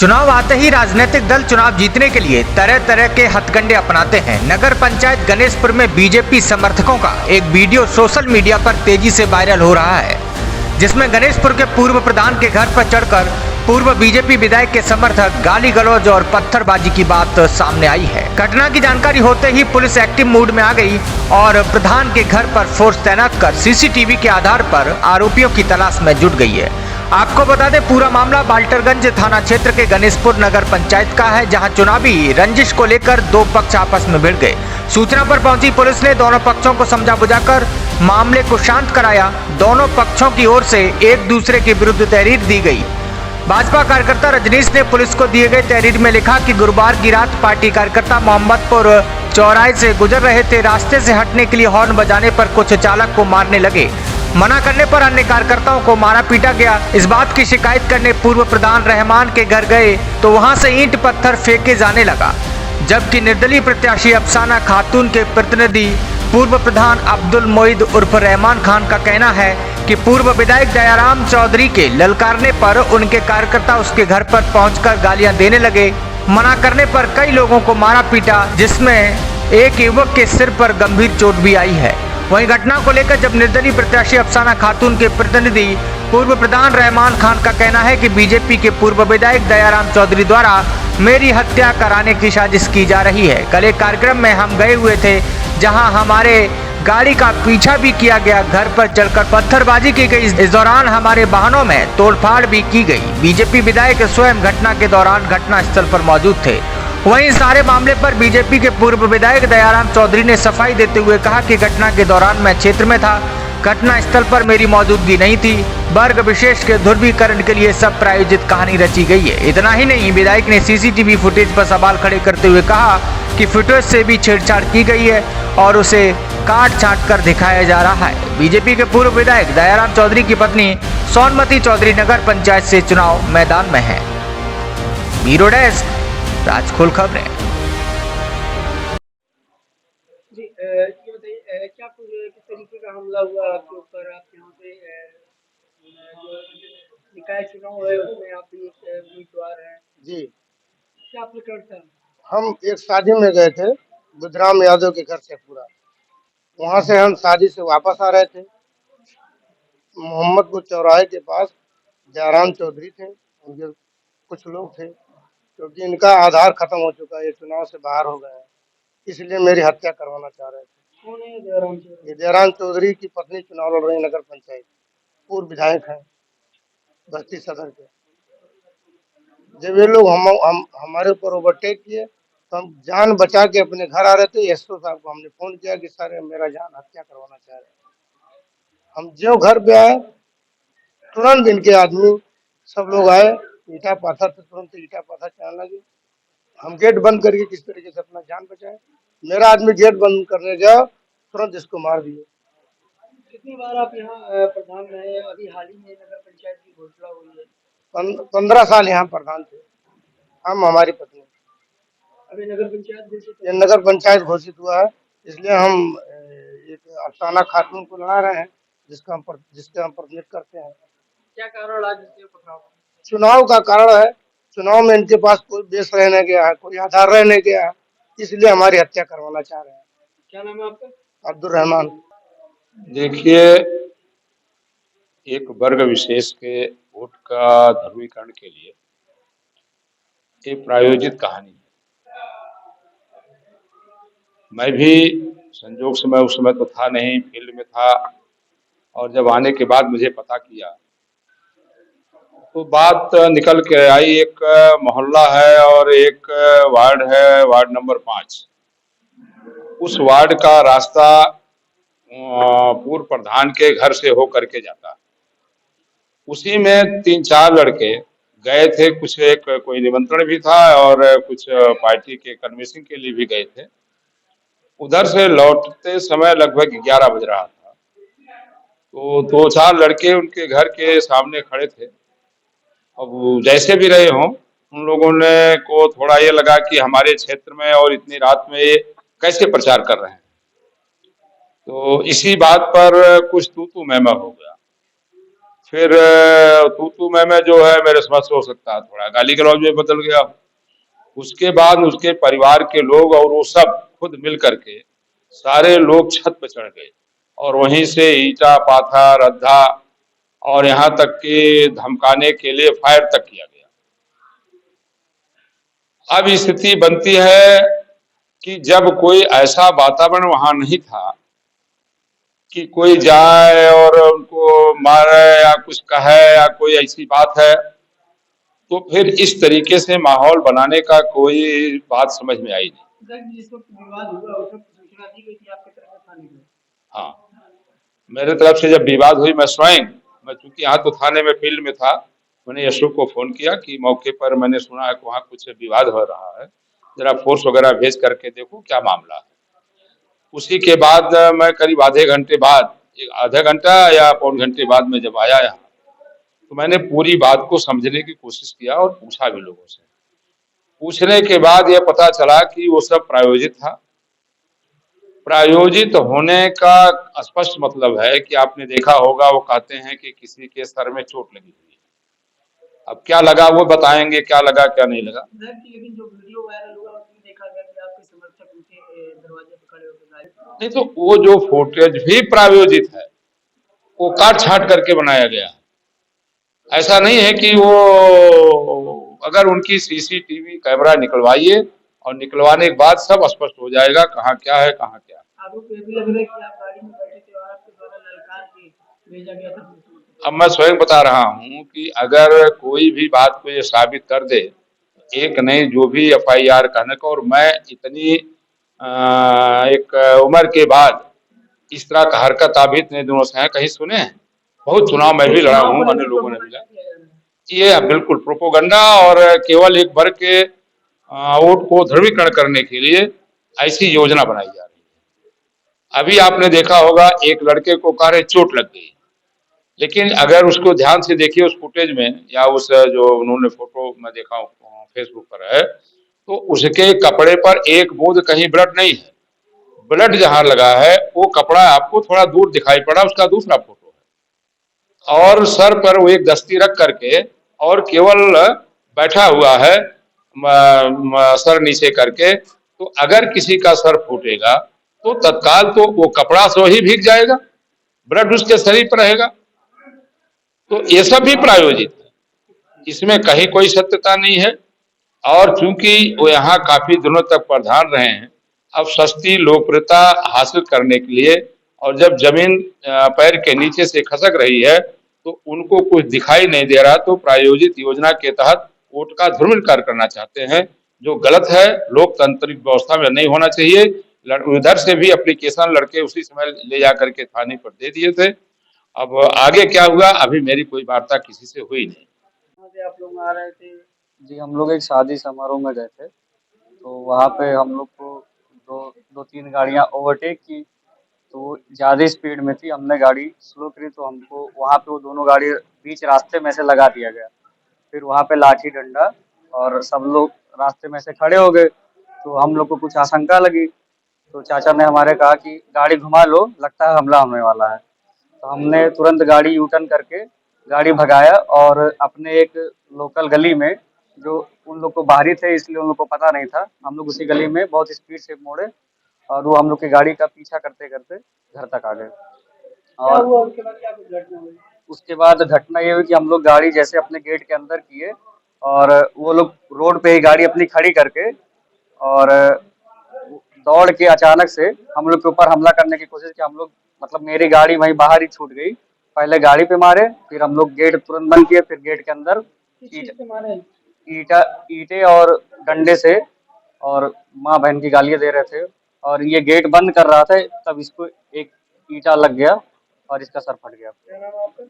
चुनाव आते ही राजनीतिक दल चुनाव जीतने के लिए तरह तरह के हथकंडे अपनाते हैं। नगर पंचायत गणेशपुर में बीजेपी समर्थकों का एक वीडियो सोशल मीडिया पर तेजी से वायरल हो रहा है, जिसमें गणेशपुर के पूर्व प्रधान के घर पर चढ़कर पूर्व बीजेपी विधायक के समर्थक गाली गलौज और पत्थरबाजी की बात सामने आई है। घटना की जानकारी होते ही पुलिस एक्टिव मूड में आ गई और प्रधान के घर पर फोर्स तैनात कर सीसीटीवी के आधार पर आरोपियों की तलाश में जुट गई है। आपको बता दें, पूरा मामला बाल्टरगंज थाना क्षेत्र के गणेशपुर नगर पंचायत का है, जहां चुनावी रंजिश को लेकर दो पक्ष आपस में भिड़ गए। सूचना पर पहुंची पुलिस ने दोनों पक्षों को समझा बुझाकर मामले को शांत कराया। दोनों पक्षों की ओर से एक दूसरे के विरुद्ध तहरीर दी गई। भाजपा कार्यकर्ता रजनीश ने पुलिस को दिए गए तहरीर में लिखा कि गुरुवार की रात पार्टी कार्यकर्ता मोहम्मदपुर चौराहे से गुजर रहे थे। रास्ते से हटने के लिए हॉर्न बजाने पर कुछ चालक को मारने लगे। मना करने पर अन्य कार्यकर्ताओं को मारा पीटा गया। इस बात की शिकायत करने पूर्व प्रधान रहमान के घर गए तो वहां से ईंट पत्थर फेंके जाने लगा, जबकि निर्दलीय प्रत्याशी अफसाना खातून के प्रतिनिधि पूर्व प्रधान अब्दुल मोईद उर्फ रहमान खान का कहना है कि पूर्व विधायक दयाराम चौधरी के ललकारने पर उनके कार्यकर्ता उसके घर पर पहुंचकर गालियां देने लगे। मना करने पर कई लोगों को मारा पीटा, जिसमें एक युवक के सिर पर गंभीर चोट भी आई है। वहीं घटना को लेकर जब निर्दलीय प्रत्याशी अफसाना खातून के प्रतिनिधि पूर्व प्रधान रहमान खान का कहना है कि बीजेपी के पूर्व विधायक दयाराम चौधरी द्वारा मेरी हत्या कराने की साजिश की जा रही है। कल एक कार्यक्रम में हम गए हुए थे जहां हमारे गाड़ी का पीछा भी किया गया, घर पर चढ़कर पत्थरबाजी की गई। इस दौरान हमारे वाहनों में तोड़फाड़ भी की गई। बीजेपी विधायक स्वयं घटना के दौरान घटनास्थल पर मौजूद थे। वहीं सारे मामले पर बीजेपी के पूर्व विधायक दयाराम चौधरी ने सफाई देते हुए कहा कि घटना के दौरान मैं क्षेत्र में था, घटना स्थल पर मेरी मौजूदगी नहीं थी। वर्ग विशेष के ध्रुवीकरण के लिए सब प्रायोजित कहानी रची गई है। इतना ही नहीं, विधायक ने सीसीटीवी फुटेज पर सवाल खड़े करते हुए कहा कि फुटेज से भी छेड़छाड़ की गई है और उसे काट छांट कर दिखाया जा रहा है। बीजेपी के पूर्व विधायक दयाराम चौधरी की पत्नी सोनमती चौधरी नगर पंचायत से चुनाव मैदान में है। ब्यूरो डेस्क, राजखोल खबरें। जी, ये बताइए क्या किस तरीके का हमला हुआ आपके ऊपर? आप यहाँ पे जो निकाय चुनाव है उसमें आप भी एक उम्मीदवार हैं, जी, क्या प्रकरण था? हम एक शादी में गए थे बुधराम यादव के घर से पूरा। वहां से हम शादी से वापस आ रहे थे। मोहम्मदपुर चौराहे के पास जयराम चौधरी थे, उनके कुछ लोग थे। क्योंकि इनका आधार खत्म हो चुका है, ये चुनाव से बाहर हो गए हैं, इसलिए मेरी हत्या करवाना चाह रहे थे। कौन है जयराम चौधरी? ये जयराम चौधरी की पत्नी चुनाव लड़ रही नगर पंचायत, पूर्व विधायक हैं बस्ती सदर के। जब ये लोग हम हमारे ऊपर ओवरटेक किए तो हम जान बचा के अपने घर आ रहे थे। एसओ साहब को हमने फोन किया कि सर मेरा जान हत्या करवाना चाह रहे हैं। हम जो घर पे आए तुरंत इनके आदमी सब लोग आए, ईटा पाथर से तुरंत ईटा पाथर चलने लगे। हम गेट बंद करके किस तरीके से अपना जान बचाए। मेरा आदमी गेट बंद करने गया, तुरंत इसको मार दिए। कितनी बार आप यहाँ प्रधान रहे? अभी हाल ही में नगर पंचायत की घोषणा हुई है। 15 साल यहाँ प्रधान थे हम, हमारी पत्नी। अभी नगर पंचायत घोषित ये नगर पंचायत घोषित हुआ है, इसलिए हम एक अफसाना खातून को लड़ा रहे हैं, जिसके हम प्रतिनिधित्व करते हैं। क्या कारण आज इसके पथराव? चुनाव का कारण है। चुनाव में इनके पास कोई बेस रहने गया है, कोई आधार रहने गया है, इसलिए हमारी हत्या करवाना चाह रहे हैं। क्या नाम है आपका? अब्दुल रहमान। देखिए, एक वर्ग विशेष के वोट का ध्रुवीकरण के लिए एक प्रायोजित कहानी है। मैं भी संजोग से, मैं उस समय तो था नहीं, फील्ड में था, और जब आने के बाद मुझे पता किया तो बात निकल के आई। एक मोहल्ला है और एक वार्ड है, वार्ड नंबर 5। उस वार्ड का रास्ता पूर्व प्रधान के घर से होकर के जाता है। उसी में 3-4 लड़के गए थे, कुछ एक कोई निमंत्रण भी था और कुछ पार्टी के कन्वेंसिंग के लिए भी गए थे। उधर से लौटते समय लगभग 11 बज रहा था, तो 2-4 लड़के उनके घर के सामने खड़े थे। अब जैसे भी रहे हों, उन लोगों ने को थोड़ा ये लगा कि हमारे क्षेत्र में और इतनी रात में ये कैसे प्रचार कर रहे हैं, तो इसी बात पर कुछ तू-तू मैं-मैं हो गया। फिर तू मैं जो है मेरे समझ से हो सकता है थोड़ा गाली गलौज में बदल गया। उसके बाद उसके परिवार के लोग और वो सब खुद मिल करके सारे लोग छत पे चढ़ गए और वहीं से ईंटा पाथर रद्दा और यहाँ तक कि धमकाने के लिए फायर तक किया गया। अब स्थिति बनती है कि जब कोई ऐसा वातावरण वहां नहीं था कि कोई जाए और उनको मारे या कुछ कहे या कोई ऐसी बात है, तो फिर इस तरीके से माहौल बनाने का कोई बात समझ में आई नहीं। सर जिस वक्त विवाद हुआ उस वक्त सूचना दी गई थी आपके तरफ से थाने में? हाँ, मेरे तरफ से जब विवाद हुई मैं चूंकि यहाँ तो थाने में फील्ड में था, मैंने अशोक को फोन किया कि मौके पर मैंने सुना है कि वहाँ कुछ विवाद हो रहा है, जरा फोर्स वगैरह भेज करके देखो क्या मामला है। उसी के बाद मैं करीब आधे घंटा या पौन घंटे बाद में जब आया यहाँ, तो मैंने पूरी बात को समझने की कोशिश किया और पूछा भी लोगों से। पूछने के बाद यह पता चला कि वो सब प्रायोजित था। प्रायोजित होने का स्पष्ट मतलब है कि आपने देखा होगा वो कहते हैं कि किसी के सर में चोट लगी हुई है। अब क्या लगा वो बताएंगे, क्या लगा क्या नहीं लगा। लेकिन जो वीडियो वायरल हुआ उसमें देखा गया कि आपके समर्थक उनके दरवाजे पे खड़े होकर गाली। नहीं तो वो जो फुटेज भी प्रायोजित है वो काट छाट करके बनाया गया है। ऐसा नहीं है कि वो, अगर उनकी सीसीटीवी कैमरा निकलवाइए और निकलवाने के बाद सब स्पष्ट हो जाएगा कहाँ क्या है कहाँ क्या। आरोप ये भी लग रहा है कि आप गाड़ी में बैठे थे और आपके द्वारा ललकार के भेजा गया था। अब मैं स्वयं बता रहा हूँ कि अगर कोई भी बात को ये साबित कर दे, एक नहीं जो भी एफआईआर कहने को, और मैं इतनी एक उम्र के बाद इस तरह का हरकत आप इतने दिनों से है कहीं सुने हैं? बहुत चुनाव में भी लड़ा हूँ, अन्य लोगों ने भी लड़ा। ये बिल्कुल प्रोपोगंडा और केवल एक वर्ग के वोट को ध्रुवीकरण करने के लिए ऐसी योजना बनाई जा रही है। अभी आपने देखा होगा एक लड़के को कार चोट लग गई, लेकिन अगर उसको ध्यान से देखिए उस फुटेज में या उस जो उन्होंने फोटो मैं देखा हूँ फेसबुक पर है, तो उसके कपड़े पर एक बूंद कहीं ब्लड नहीं है। ब्लड जहां लगा है वो कपड़ा आपको थोड़ा दूर दिखाई पड़ा, उसका दूसरा फोटो है। और सर पर वो एक दस्ती रख करके और केवल बैठा हुआ है सर नीचे करके। तो अगर किसी का सर फूटेगा तो तत्काल तो वो कपड़ा से ही भीग जाएगा, ब्लड उसके शरीर पर रहेगा। तो ये सब भी प्रायोजित है, इसमें कहीं कोई सत्यता नहीं है। और चूंकि वो यहाँ काफी दिनों तक प्रधान रहे हैं, अब सस्ती लोकप्रियता हासिल करने के लिए, और जब जमीन पैर के नीचे से खसक रही है तो उनको कुछ दिखाई नहीं दे रहा, तो प्रायोजित योजना के तहत वोट का ध्रुवीकरण करना चाहते हैं, जो गलत है, लोकतांत्रिक व्यवस्था में नहीं होना चाहिए। उधर से भी एप्लीकेशन लड़के उसी समय ले जा करके थाने पर दे दिए थे। अब आगे क्या हुआ अभी मेरी कोई वार्ता किसी से हुई नहीं। वहाँ से आप लोग आ रहे थे? जी, हम लोग एक शादी समारोह में गए थे, तो वहाँ पे हम लोग को दो तीन गाड़ियाँ ओवरटेक की, तो वो ज़्यादा स्पीड में थी। हमने गाड़ी स्लो करी तो हमको वहाँ पे वो दोनों गाड़ी बीच रास्ते में से लगा दिया गया। फिर वहाँ पे लाठी डंडा और सब लोग रास्ते में से खड़े हो गए, तो हम लोग को कुछ आशंका लगी, तो चाचा ने हमारे कहा कि गाड़ी घुमा लो, लगता है हमला होने वाला है। तो हमने तुरंत गाड़ी यू टर्न करके गाड़ी भगाया और अपने एक लोकल गली में, जो उन लोग को बाहरी थे इसलिए उन लोग को पता नहीं था, हम लोग उसी गली में बहुत स्पीड से मोड़े और वो हम लोग की गाड़ी का पीछा करते करते घर तक आ गए। क्या और हुआ उसके बाद, क्या कुछ घटना हुई? उसके बाद घटना ये हुई कि हम लोग गाड़ी जैसे अपने गेट के अंदर किए और वो लोग रोड पे ही गाड़ी अपनी खड़ी करके और दौड़ के अचानक से हम लोग के ऊपर हमला करने की कोशिश की। हम लोग मतलब मेरी गाड़ी वहीं बाहर ही छूट गई। पहले गाड़ी पे मारे, फिर हम लोग गेट तुरंत बंद किए, फिर गेट के अंदर किस चीज़ से मारे? ईंटें और डंडे से, और माँ बहन की गालियाँ दे रहे थे और ये गेट बंद कर रहा था, तब इसको एक ईंटा लग गया और इसका सर फट गया। क्या नाम है आपका?